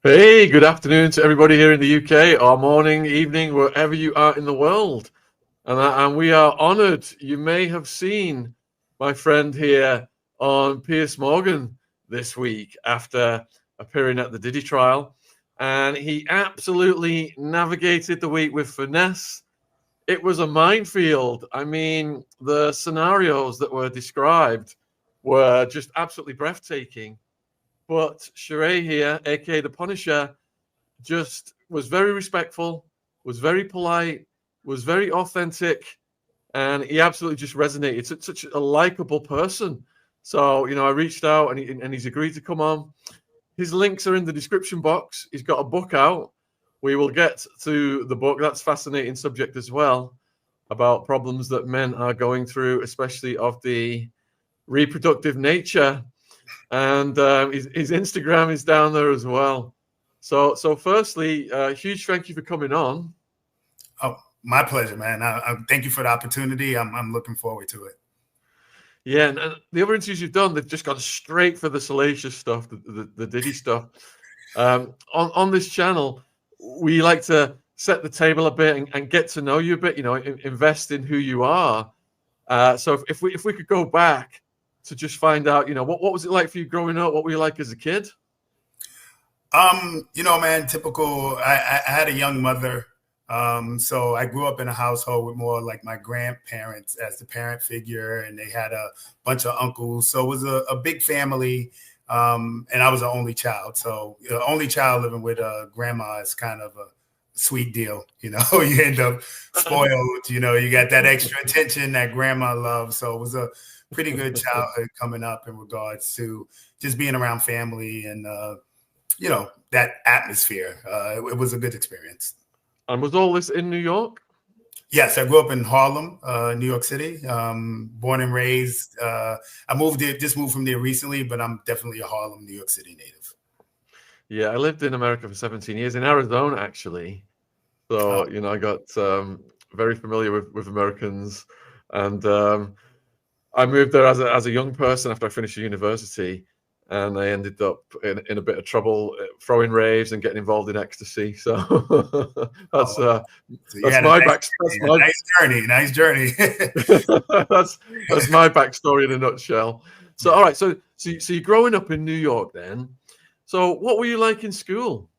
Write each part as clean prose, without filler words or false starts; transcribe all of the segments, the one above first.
Hey, good afternoon to everybody here in the UK, or morning, evening, wherever you are in the world. And we are honored. You may have seen my friend here on Piers Morgan this week after appearing at the Diddy trial. And he absolutely navigated the week with finesse. It was a minefield. I mean, the scenarios that were described were just absolutely breathtaking. But Sharay here, aka the Punisher, just was very respectful, was very polite, was very authentic, and he absolutely just resonated. Such a likable person. So, I reached out and he's agreed to come on. His links are in the description box. He's got a book out. We will get to the book. That's a fascinating subject as well, about problems that men are going through, especially of the reproductive nature. And his Instagram is down there as well. So firstly, huge thank you for coming on. Oh, my pleasure, man. I thank you for the opportunity. I'm looking forward to it. Yeah, and the other interviews you've done, they've just gone straight for the salacious stuff, the Diddy stuff. On this channel, we like to set the table a bit and get to know you a bit. Invest in who you are. So if we could go back to just find out, what was it like for you growing up? What were you like as a kid? Man, typical. I had a young mother. So I grew up in a household with more like my grandparents as the parent figure, and they had a bunch of uncles. So it was a big family. And I was the only child. So the only child living with a grandma is kind of a sweet deal. You end up spoiled, you got that extra attention that grandma loves. So it was a pretty good childhood coming up in regards to just being around family and, that atmosphere. It was a good experience. And was all this in New York? Yes, I grew up in Harlem, New York City. Born and raised. I just moved from there recently, but I'm definitely a Harlem, New York City native. Yeah, I lived in America for 17 years, in Arizona, actually. So, I got very familiar with Americans. And I moved there as a young person after I finished university. And I ended up in a bit of trouble, throwing raves and getting involved in ecstasy. So that's my backstory. Nice journey. That's my backstory in a nutshell. So, all right. So you're growing up in New York then. So what were you like in school?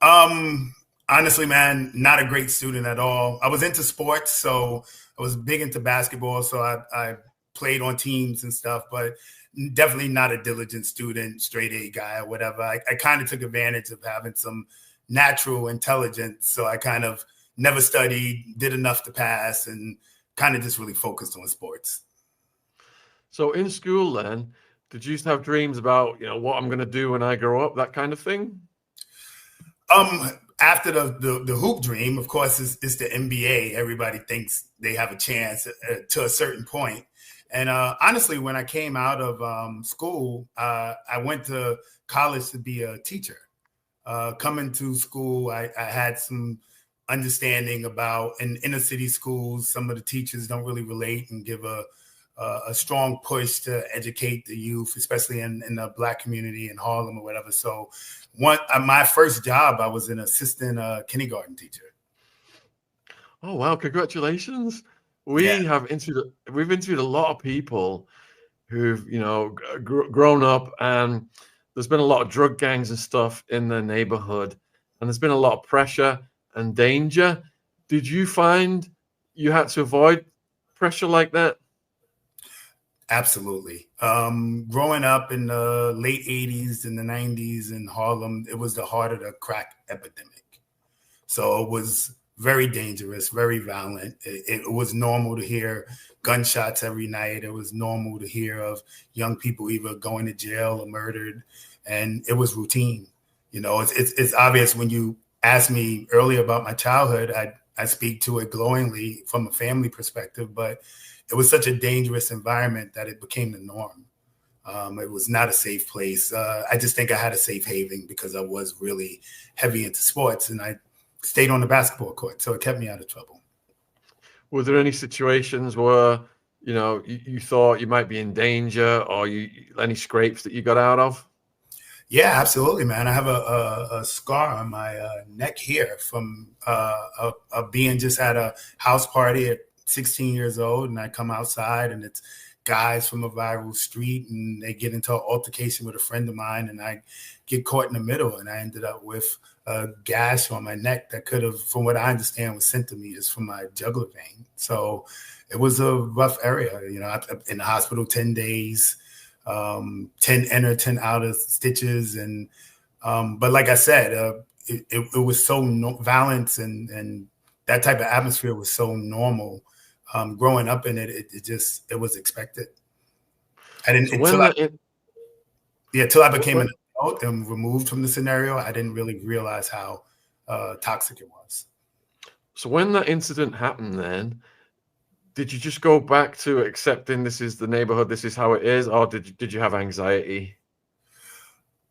Honestly, man, not a great student at all. I was into sports, so I was big into basketball. So I played on teams and stuff, but definitely not a diligent student, straight A guy or whatever. I kind of took advantage of having some natural intelligence. So I kind of never studied, did enough to pass, and kind of just really focused on sports. So in school then, did you used to have dreams about, what I'm going to do when I grow up, that kind of thing? After the hoop dream, of course, is the NBA. Everybody thinks they have a chance to a certain point. And honestly, when I came out of school, I went to college to be a teacher. Coming to school, I had some understanding about in inner city schools, some of the teachers don't really relate and give a strong push to educate the youth, especially in the Black community in Harlem or whatever. So my first job, I was an assistant kindergarten teacher. Oh, wow. Congratulations. We've interviewed a lot of people who've, grown up, and there's been a lot of drug gangs and stuff in their neighborhood, and there's been a lot of pressure and danger. Did you find you had to avoid pressure like that? Absolutely. Growing up in the late 80s and the 90s in Harlem, it was the heart of the crack epidemic. So it was very dangerous, very violent. It was normal to hear gunshots every night. It was normal to hear of young people either going to jail or murdered. And it was routine. It's obvious when you asked me earlier about my childhood, I speak to it glowingly from a family perspective, but it was such a dangerous environment that it became the norm. It was not a safe place. I just think I had a safe haven because I was really heavy into sports and I stayed on the basketball court. So it kept me out of trouble. Were there any situations where, you thought you might be in danger, or any scrapes that you got out of? Yeah, absolutely, man. I have a scar on my neck here from being just at a house party at 16 years old, and I come outside and it's guys from a viral street, and they get into an altercation with a friend of mine, and I get caught in the middle, and I ended up with a gash on my neck that could have, from what I understand, was centimeters from my jugular vein. So it was a rough area. You know, in the hospital 10 days. 10 inner, 10 outer stitches. And, but like I said, it was so violent, and that type of atmosphere was so normal. Growing up in it, it was expected. I didn't, So till I became an adult and removed from the scenario, I didn't really realize how toxic it was. So when that incident happened, then, did you just go back to accepting this is the neighborhood, this is how it is, or did you have anxiety?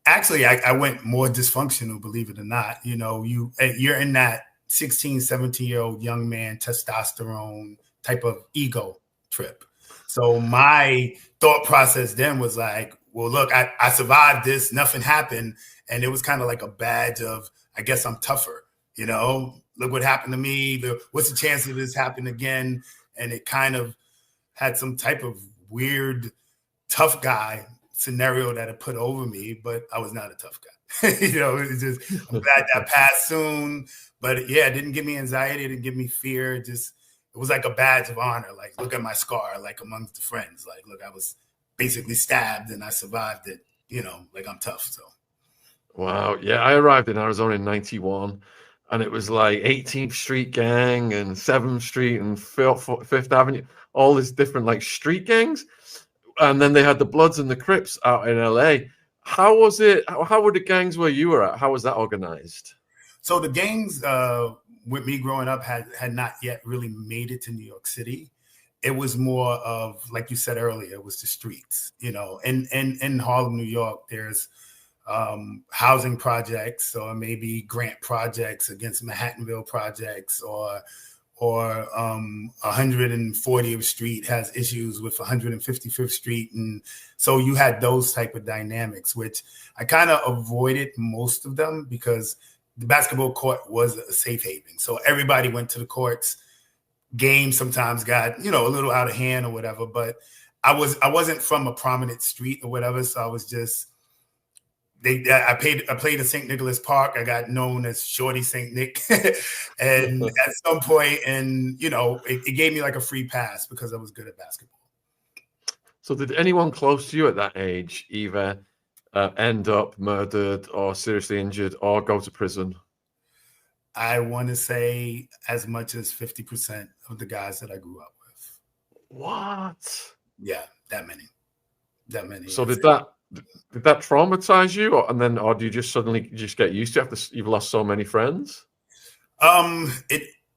Actually, I went more dysfunctional, believe it or not. You know, you're in that 16, 17-year-old young man, testosterone type of ego trip. So my thought process then was like, well, look, I survived this, nothing happened. And it was kind of like a badge of, I guess I'm tougher, you know, look what happened to me. What's the chance of this happening again? And it kind of had some type of weird tough guy scenario that it put over me, but I was not a tough guy. You know, it's just, I'm glad that passed soon. But yeah, it didn't give me anxiety. It didn't give me fear. It was like a badge of honor. Like, look at my scar, like amongst the friends. Like, look, I was basically stabbed and I survived it, you know, like I'm tough. So. Wow. Yeah, I arrived in Arizona in 91. And it was like 18th Street Gang and 7th Street and Fifth Avenue, all these different like street gangs. And then they had the Bloods and the Crips out in LA. How was it? How were the gangs where you were at? How was that organized? So the gangs with me growing up had not yet really made it to New York City. It was more of, like you said earlier, it was the streets. You know, in Harlem, New York, there's housing projects, or maybe grant projects against Manhattanville projects, or 140th Street has issues with 155th Street. And so you had those type of dynamics, which I kind of avoided most of them because the basketball court was a safe haven. So everybody went to the courts. Games sometimes got, you know, a little out of hand or whatever, but I wasn't from a prominent street or whatever. So I was just, I played at St. Nicholas Park. I got known as Shorty St. Nick. And at some point, and you know, it gave me like a free pass because I was good at basketball. So did anyone close to you at that age either end up murdered or seriously injured or go to prison? I want to say as much as 50% of the guys that I grew up with. What? Yeah, that many. So did that traumatize you, or do you just suddenly get used to it after you've lost so many friends?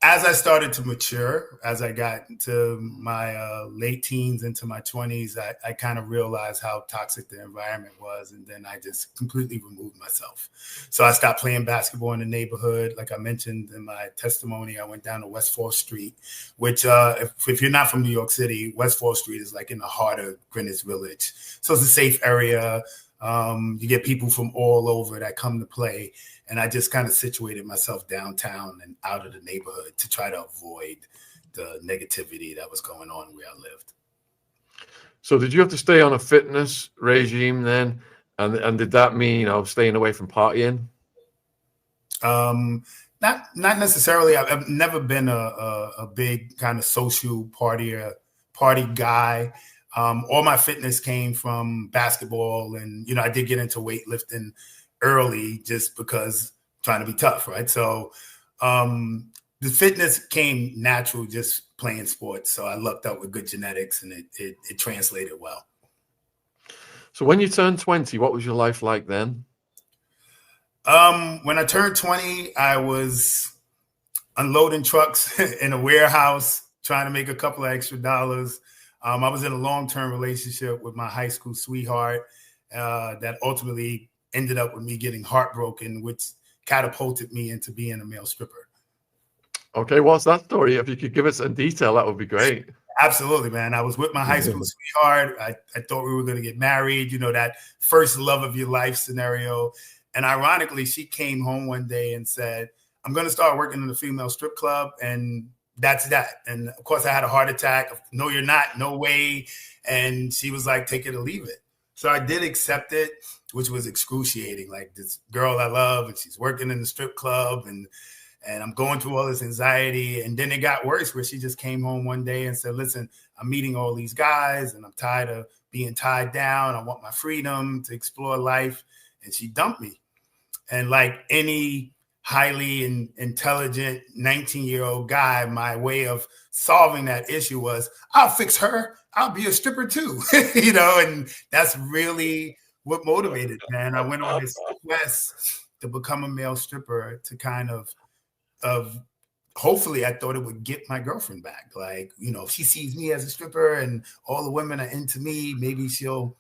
As I started to mature, as I got to my late teens into my 20s, I kind of realized how toxic the environment was, and then I just completely removed myself. So I stopped playing basketball in the neighborhood. Like I mentioned in my testimony, I went down to West 4th Street, which if you're not from New York City, West 4th Street is like in the heart of Greenwich Village. So it's a safe area. You get people from all over that come to play. And I just kind of situated myself downtown and out of the neighborhood to try to avoid the negativity that was going on where I lived. So did you have to stay on a fitness regime then? And did that mean, you know, staying away from partying? Not necessarily. I've never been a big kind of social party guy. All my fitness came from basketball, and you know, I did get into weightlifting early just because trying to be tough, right? So the fitness came natural just playing sports. So I lucked out with good genetics, and it translated well. So when you turned 20, what was your life like then? When I turned 20, I was unloading trucks in a warehouse, trying to make a couple of extra dollars. I was in a long-term relationship with my high school sweetheart that ultimately ended up with me getting heartbroken, which catapulted me into being a male stripper. Okay, what's that story? If you could give us in detail, that would be great. Absolutely, man. I was with my high school sweetheart. I thought we were going to get married, you know, that first love of your life scenario. And ironically, she came home one day and said, I'm going to start working in the female strip club. And that's that. And of course, I had a heart attack. No, you're not. No way. And she was like, take it or leave it. So I did accept it, which was excruciating. Like, this girl I love, and she's working in the strip club, and I'm going through all this anxiety. And then it got worse, where she just came home one day and said, listen, I'm meeting all these guys and I'm tired of being tied down. I want my freedom to explore life. And she dumped me. And like any highly intelligent 19-year-old guy, my way of solving that issue was, I'll fix her. I'll be a stripper too, you know, and that's really what motivated, man. I went on this quest to become a male stripper to kind of hopefully I thought it would get my girlfriend back. Like, you know, if she sees me as a stripper and all the women are into me, maybe she'll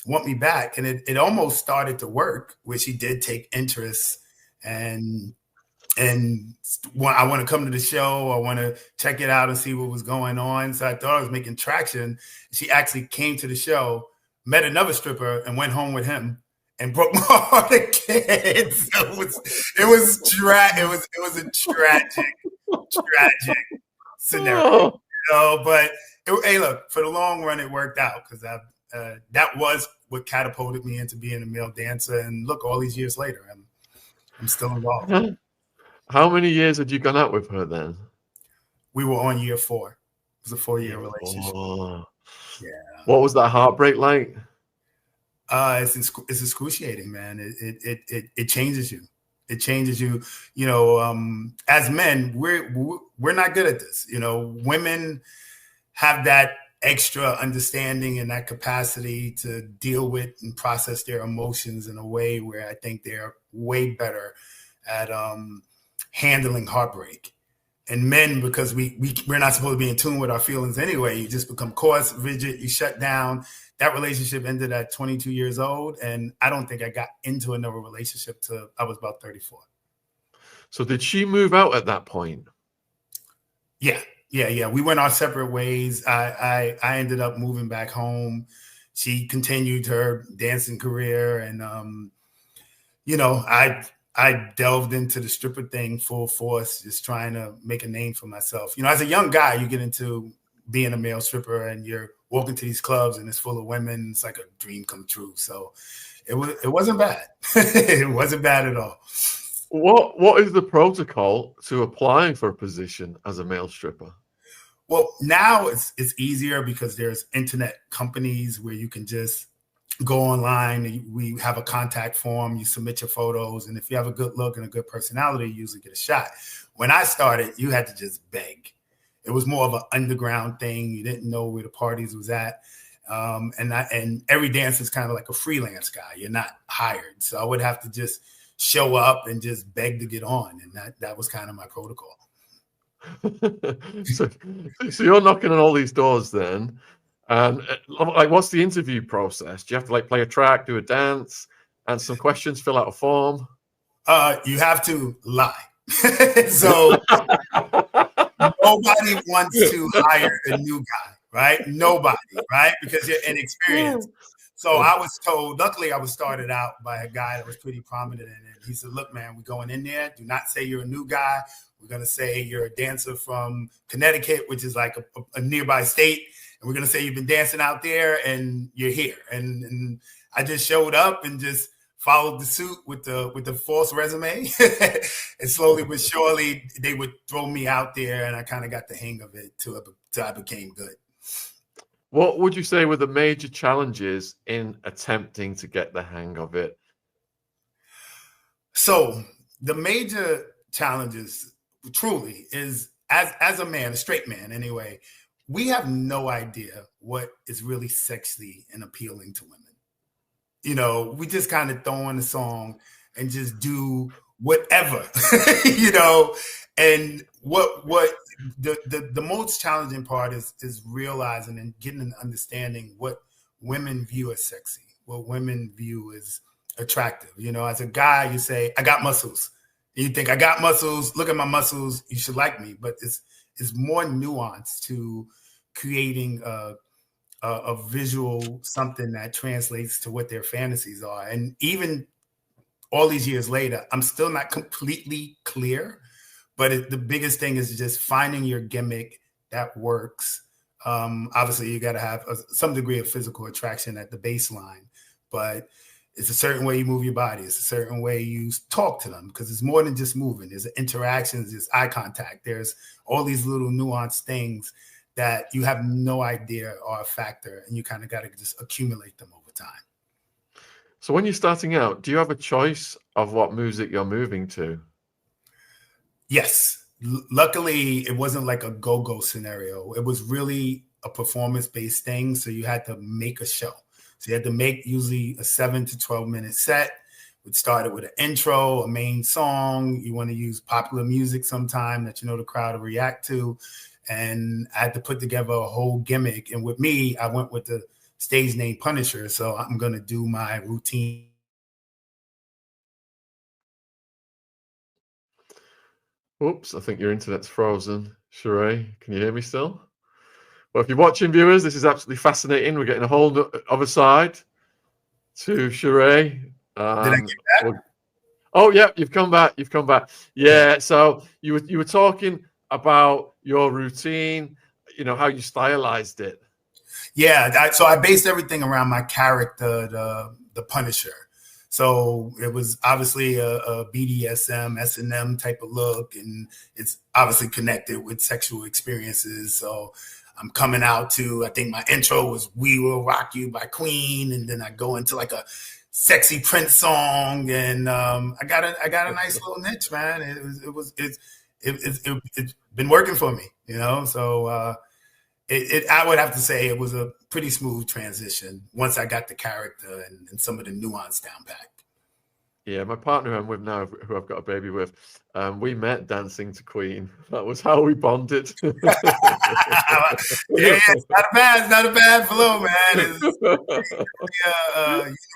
want me back. And it almost started to work, where she did take interest and I want to come to the show. I want to check it out and see what was going on. So I thought I was making traction. She actually came to the show, met another stripper, and went home with him and broke my heart again. So it was a tragic scenario. You know, but hey, look, for the long run, it worked out, because that was what catapulted me into being a male dancer. And look, all these years later, I'm still involved. How many years had you gone out with her then? We were on year 4. It was a 4-year relationship. Oh. Yeah. What was that heartbreak like? It's excruciating, man. It changes you. It changes you. You know, as men, we're not good at this. You know, women have that extra understanding and that capacity to deal with and process their emotions in a way where I think they're way better at handling heartbreak. And men, because we're not supposed to be in tune with our feelings anyway, you just become coarse, rigid, you shut down. That relationship ended at 22 years old, and I don't think I got into another relationship till I was about 34. So did she move out at that point? Yeah. We went our separate ways. I ended up moving back home. She continued her dancing career, and you know, I delved into the stripper thing full force, just trying to make a name for myself. You know, as a young guy, you get into being a male stripper and you're walking to these clubs and it's full of women. It's like a dream come true. So it wasn't bad. It wasn't bad at all. What is the protocol to applying for a position as a male stripper? Well, now it's easier because there's internet companies where you can just go online. We have a contact form. You submit your photos, and if you have a good look and a good personality, you usually get a shot. When I started, you had to just beg. It was more of an underground thing. You didn't know where the parties was at, and every dancer is kind of like a freelance guy. You're not hired, so I would have to just show up and just beg to get on, and that was kind of my protocol. so you're knocking on all these doors then. And like, what's the interview process? Do you have to like play a track, do a dance, answer some questions, fill out a form? You have to lie. So nobody wants to hire a new guy, right? Nobody, right? Because you're inexperienced. So I was told, luckily I was started out by a guy that was pretty prominent in it. He said, look, man, we're going in there. Do not say you're a new guy. We're going to say you're a dancer from Connecticut, which is like a nearby state. And we're going to say you've been dancing out there and you're here. And I just showed up and just followed the suit with the false resume. And slowly but surely, they would throw me out there, and I kind of got the hang of it till I became good. What would you say were the major challenges in attempting to get the hang of it? So the major challenges truly is, as a man, a straight man anyway, we have no idea what is really sexy and appealing to women. You know, we just kind of throw on a song and just do whatever, you know. And what the most challenging part is realizing and getting an understanding what women view as sexy, what women view as attractive. You know, as a guy, you say, I got muscles. And you think, I got muscles, look at my muscles, you should like me. But it's more nuanced to creating a visual something that translates to what their fantasies are. And even all these years later, I'm still not completely clear, but the biggest thing is just finding your gimmick that works. Obviously, you got to have some degree of physical attraction at the baseline, but it's a certain way you move your body. It's a certain way you talk to them, because it's more than just moving. There's interactions, there's eye contact. There's all these little nuanced things that you have no idea are a factor, and you kind of got to just accumulate them over time. So when you're starting out, do you have a choice of what music you're moving to? Yes. Luckily, it wasn't like a go-go scenario. It was really a performance-based thing. So you had to make a show. So you had to make usually a 7 to 12-minute set. It started with an intro, a main song. You want to use popular music sometime that you know the crowd will react to. And I had to put together a whole gimmick. And with me, I went with the stage name Punisher. So I'm going to do my routine. Oops, I think your internet's frozen. Sharay, can you hear me still? Well, if you're watching, viewers, this is absolutely fascinating. We're getting a whole other side to Sharay. Did I get that? Oh, yeah, you've come back. You've come back. Yeah, so you were talking about your routine, you know, how you stylized it. Yeah, so I based everything around my character, the Punisher. So it was obviously a BDSM, S&M type of look, and it's obviously connected with sexual experiences. So I'm coming out to, I think my intro was "We Will Rock You" by Queen, and then I go into like a sexy Prince song, and I got a nice little niche, man. It's been working for me, you know. So I would have to say it was a pretty smooth transition once I got the character and some of the nuance down pat. Yeah, my partner I'm with now, who I've got a baby with, we met dancing to Queen. That was how we bonded. Yeah, it's not a bad flow, man. It's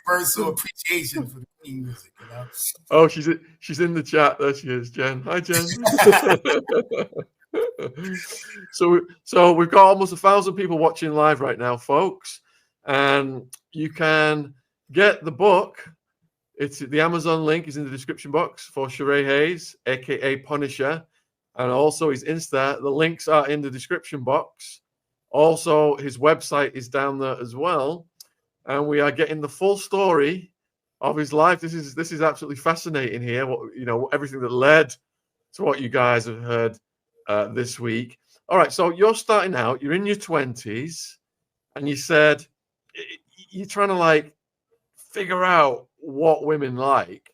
universal appreciation for the Queen music, you know. Oh, she's in the chat. There she is, Jen. Hi, Jen. So we've got almost 1,000 people watching live right now, folks, and you can get the book. It's the Amazon link is in the description box for Sharay Hayes, aka Punisher, and also his Insta. The links are in the description box. Also, his website is down there as well, and we are getting the full story of his life. This is absolutely fascinating here. What, you know, everything that led to what you guys have heard this week. All right, so you're starting out. You're in your 20s, and you said you're trying to like figure out what women like.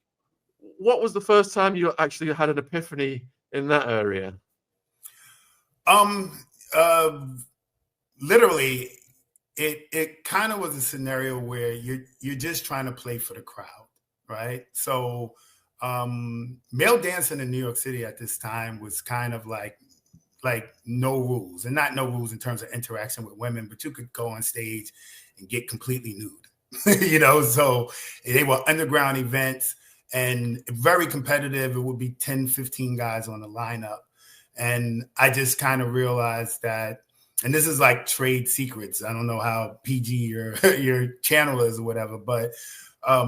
What was the first time you actually had an epiphany in that area? Literally, it kind of was a scenario where you're just trying to play for the crowd, right? So male dancing in New York City at this time was kind of like no rules, and not no rules in terms of interaction with women, but you could go on stage and get completely nude. You know, so they were underground events and very competitive. It would be 10, 15 guys on the lineup. And I just kind of realized that, and this is like trade secrets. I don't know how PG your channel is or whatever, but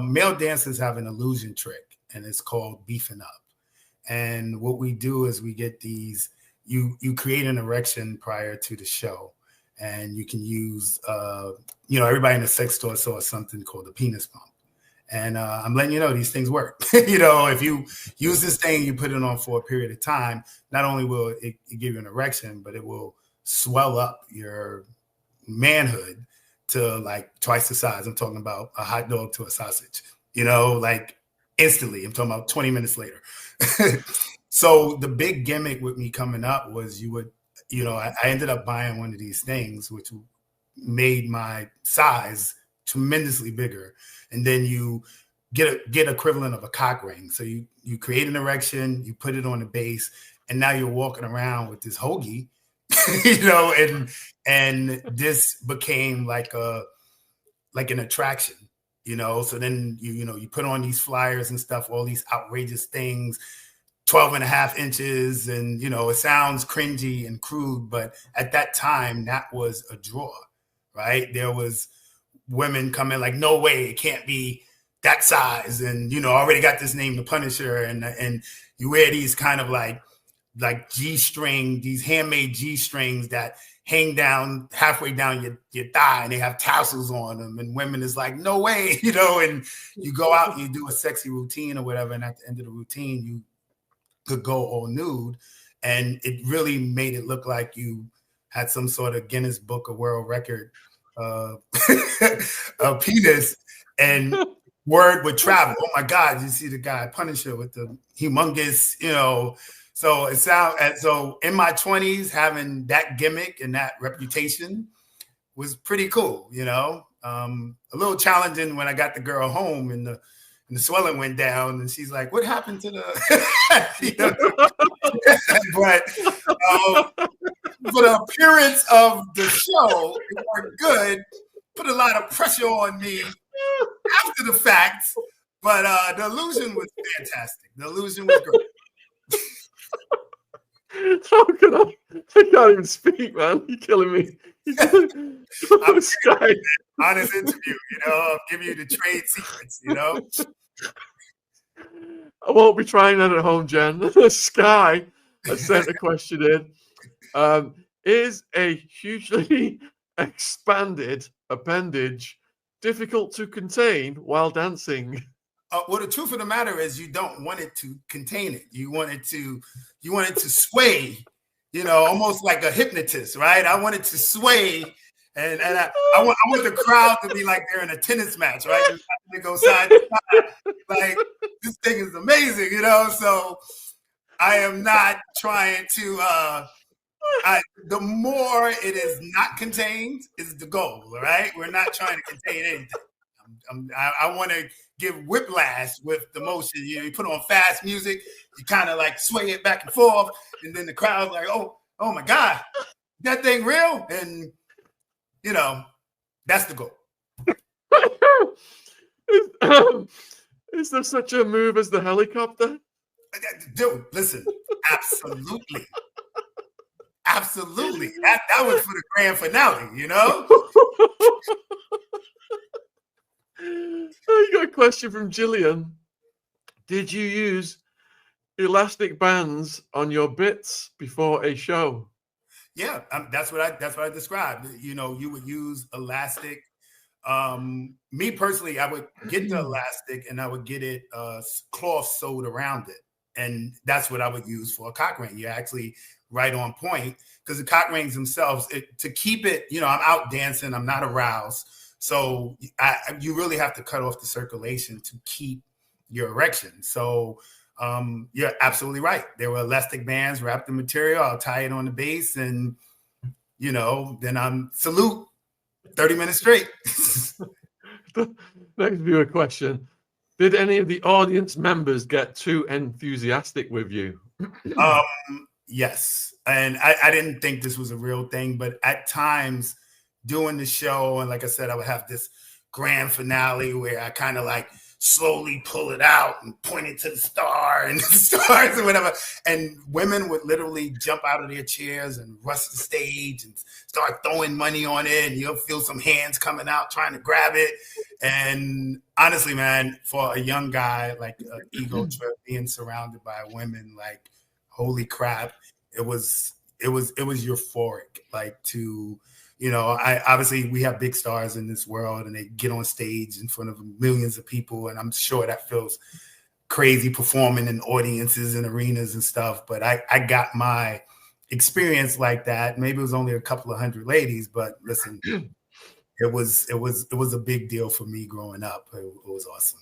male dancers have an illusion trick, and it's called beefing up. And what we do is we get these, you create an erection prior to the show. And you can use, you know, everybody in the sex store saw something called the penis pump. And I'm letting you know these things work. You know, if you use this thing, you put it on for a period of time, not only will it give you an erection, but it will swell up your manhood to like twice the size. I'm talking about a hot dog to a sausage, you know, like instantly. I'm talking about 20 minutes later. So the big gimmick with me coming up was you know, I ended up buying one of these things, which made my size tremendously bigger. And then you get equivalent of a cock ring. So you create an erection, you put it on the base, and now you're walking around with this hoagie, you know, and this became like an attraction, you know. So then you put on these flyers and stuff, all these outrageous things. 12 and a half inches. And, you know, it sounds cringy and crude, but at that time, that was a draw, right? There was women coming like, no way, it can't be that size. And, you know, already got this name, The Punisher. And you wear these kind of like G-string, these handmade G-strings that hang down halfway down your thigh, and they have tassels on them. And women is like, no way, you know, and you go out and you do a sexy routine or whatever. And at the end of the routine, you could go all nude. And it really made it look like you had some sort of Guinness Book of World Record a penis, and word would travel. Oh my God, you see the guy Punisher with the humongous, you know. So it so in my 20s, having that gimmick and that reputation was pretty cool, you know. A little challenging when I got the girl home and the swelling went down, and she's like, "What happened to the?" You know? But for the appearance of the show, it worked good. Put a lot of pressure on me after the fact, but the illusion was fantastic. The illusion was great. How can I can't even speak, man. You're killing me. I'm Sky. Honest interview, you know. I'll give you the trade secrets, you know. I won't be trying that at home, Jen. Sky has sent a question in. Is a hugely expanded appendage difficult to contain while dancing? Well, the truth of the matter is, you don't want it to contain it. You want it to sway, you know, almost like a hypnotist, right? I want it to sway, and I want the crowd to be like they're in a tennis match, right? They go side to side, like this thing is amazing, you know. So I am not trying to. The more it is not contained is the goal, all right? We're not trying to contain anything. I want to give whiplash with the motion. You know, you put on fast music, you kind of like sway it back and forth, and then the crowd's like, oh my God, that thing real? And, you know, that's the goal. Is there such a move as the helicopter? Dude, listen, absolutely. Absolutely. That was for the grand finale, you know? I got a question from Jillian. Did you use elastic bands on your bits before a show? Yeah, that's what I described. You know, you would use elastic. Me personally, I would get the elastic and I would get it cloth sewed around it. And that's what I would use for a cock ring. You're actually right on point, because the cock rings themselves, to keep it, you know, I'm out dancing, I'm not aroused. So you really have to cut off the circulation to keep your erection. So you're absolutely right. There were elastic bands wrapped in material. I'll tie it on the base, and, you know, then I'm salute 30 minutes straight. Next viewer question. Did any of the audience members get too enthusiastic with you? Yes. And I didn't think this was a real thing, but at times doing the show, and like I said, I would have this grand finale where I kind of like slowly pull it out and point it to the star and the stars and whatever. And women would literally jump out of their chairs and rush the stage and start throwing money on it. And you'll feel some hands coming out trying to grab it. And honestly, man, for a young guy, like an ego trip, being surrounded by women, like, holy crap, it was euphoric. Like, to, you know, obviously we have big stars in this world and they get on stage in front of millions of people. And I'm sure that feels crazy performing in audiences and arenas and stuff. But I got my experience like that. Maybe it was only a couple of hundred ladies, but listen, it was a big deal for me growing up. It was awesome.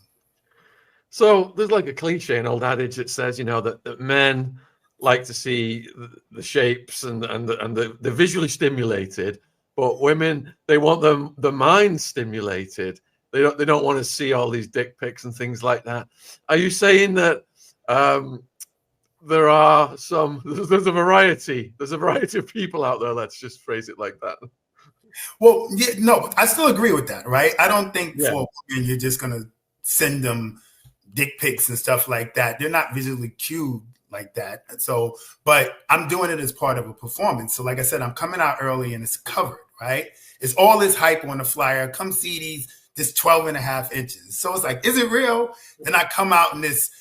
So there's like a cliche, an old adage that says, you know, that men like to see the shapes and the visually stimulated, but women, they want the mind stimulated. They don't want to see all these dick pics and things like that. Are you saying that there's a variety of people out there? Let's just phrase it like that. Well, yeah, no, I still agree with that, right? I don't think for women you're just gonna send them dick pics and stuff like that. They're not visually cued like that. So, but I'm doing it as part of a performance. So like I said, I'm coming out early and it's covered, right? It's all this hype on the flyer. Come see this 12.5 inches. So it's like, is it real? Then I come out in this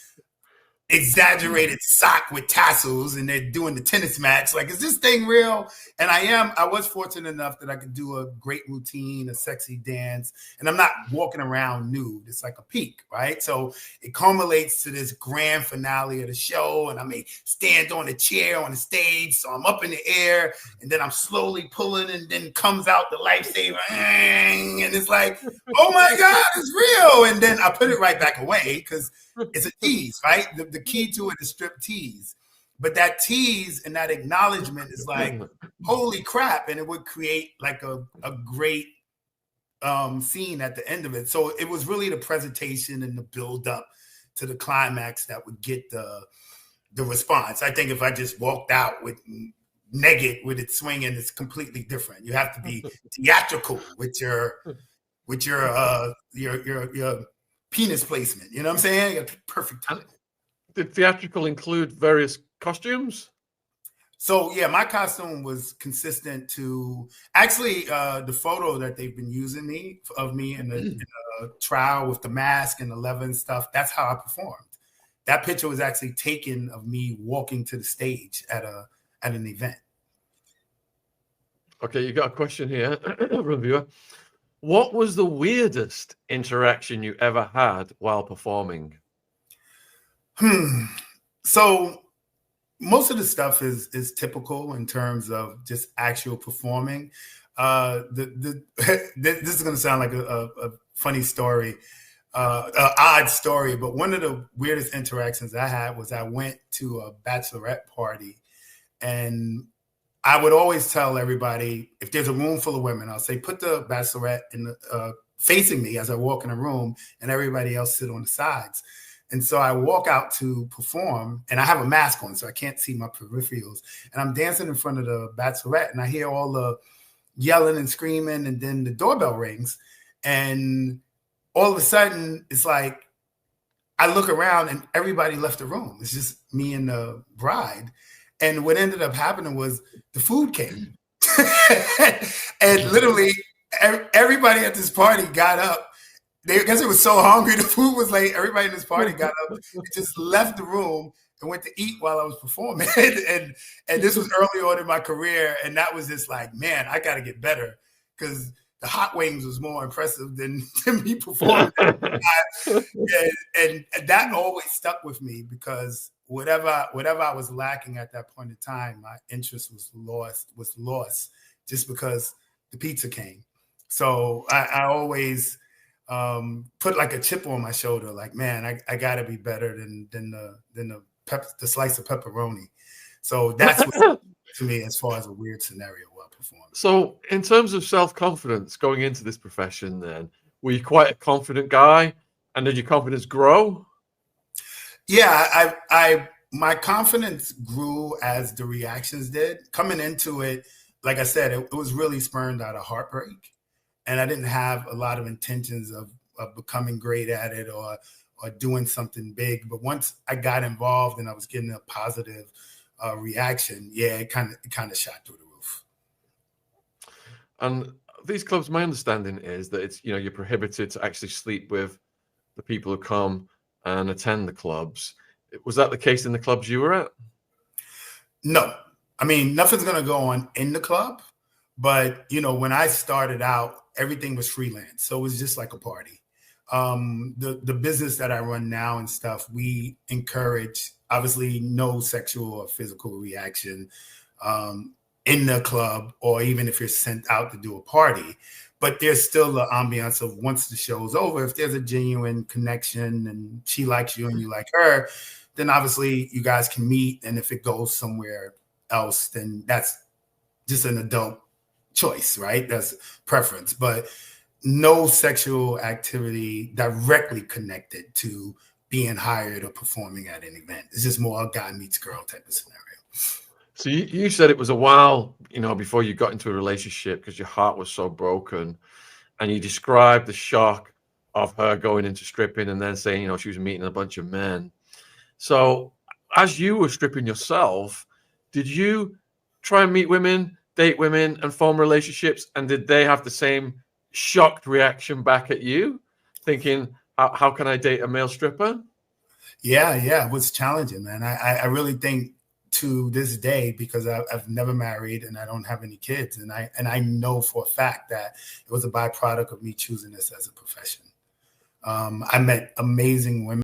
exaggerated sock with tassels and they're doing the tennis match. Like, is this thing real? And I was fortunate enough that I could do a great routine, a sexy dance, and I'm not walking around nude. It's like a peak, right? So it culminates to this grand finale of the show, and I may stand on a chair on the stage, so I'm up in the air, and then I'm slowly pulling, and then comes out the lifesaver, and it's like, oh my God, it's real. And then I put it right back away because it's a tease, right? The key to it is strip tease. But that tease and that acknowledgement is like, holy crap. And it would create like a great scene at the end of it. So it was really the presentation and the build up to the climax that would get the response. I think if I just walked out with naked with it swinging, it's completely different. You have to be theatrical with your penis placement. You know what I'm saying? You got perfect time. Did theatrical include various costumes? So yeah, my costume was consistent to actually the photo that they've been using of me in the trial with the mask and the leather and stuff. That's how I performed. That picture was actually taken of me walking to the stage at an event. Okay, you got a question here, reviewer. What was the weirdest interaction you ever had while performing? So most of the stuff is typical in terms of just actual performing. This is going to sound like a funny story, an odd story, but one of the weirdest interactions I had was I went to a bachelorette party, and I would always tell everybody, if there's a room full of women, I'll say, put the bachelorette in the, facing me as I walk in the room, and everybody else sit on the sides. And so I walk out to perform, and I have a mask on, so I can't see my peripherals. And I'm dancing in front of the bachelorette, and I hear all the yelling and screaming, and then the doorbell rings. And all of a sudden, it's like, I look around, and everybody left the room. It's just me and the bride. And what ended up happening was the food came. And literally, everybody at this party got up. I guess it was so hungry. The food was late. Everybody in this party got up and just left the room and went to eat while I was performing. and this was early on in my career. And that was just like, man, I got to get better, because the hot wings was more impressive than me performing. and that always stuck with me, because whatever I was lacking at that point in time, my interest was lost just because the pizza came. So I always put like a chip on my shoulder, like, man, I got to be better than the slice of pepperoni. So that's what to me as far as a weird scenario while performing. So in terms of self-confidence going into this profession, then were you quite a confident guy, and did your confidence grow? Yeah, my confidence grew as the reactions did. Coming into it, like I said, it was really spurned out of Heartbreak. And I didn't have a lot of intentions of becoming great at it or doing something big. But once I got involved and I was getting a positive reaction, yeah, it kind of shot through the roof. And these clubs, my understanding is that it's, you're prohibited to actually sleep with the people who come and attend the clubs. Was that the case in the clubs you were at? No. I mean, nothing's going to go on in the club. But, when I started out, everything was freelance. So it was just like a party. The business that I run now and stuff, we encourage, obviously, no sexual or physical reaction in the club, or even if you're sent out to do a party. But there's still the ambiance of, once the show's over, if there's a genuine connection and she likes you and you like her, then obviously you guys can meet. And if it goes somewhere else, then that's just an adult choice, right? That's preference, but no sexual activity directly connected to being hired or performing at an event. It's just more a guy meets girl type of scenario. So you said it was a while, before you got into a relationship, because your heart was so broken, and you described the shock of her going into stripping and then saying, she was meeting a bunch of men. So as you were stripping yourself, did you try and meet women, date women, and form relationships? And did they have the same shocked reaction back at you, thinking, how can I date a male stripper? Yeah, it was challenging, man. I really think to this day, because I've never married and I don't have any kids, and I know for a fact that it was a byproduct of me choosing this as a profession. I met amazing women.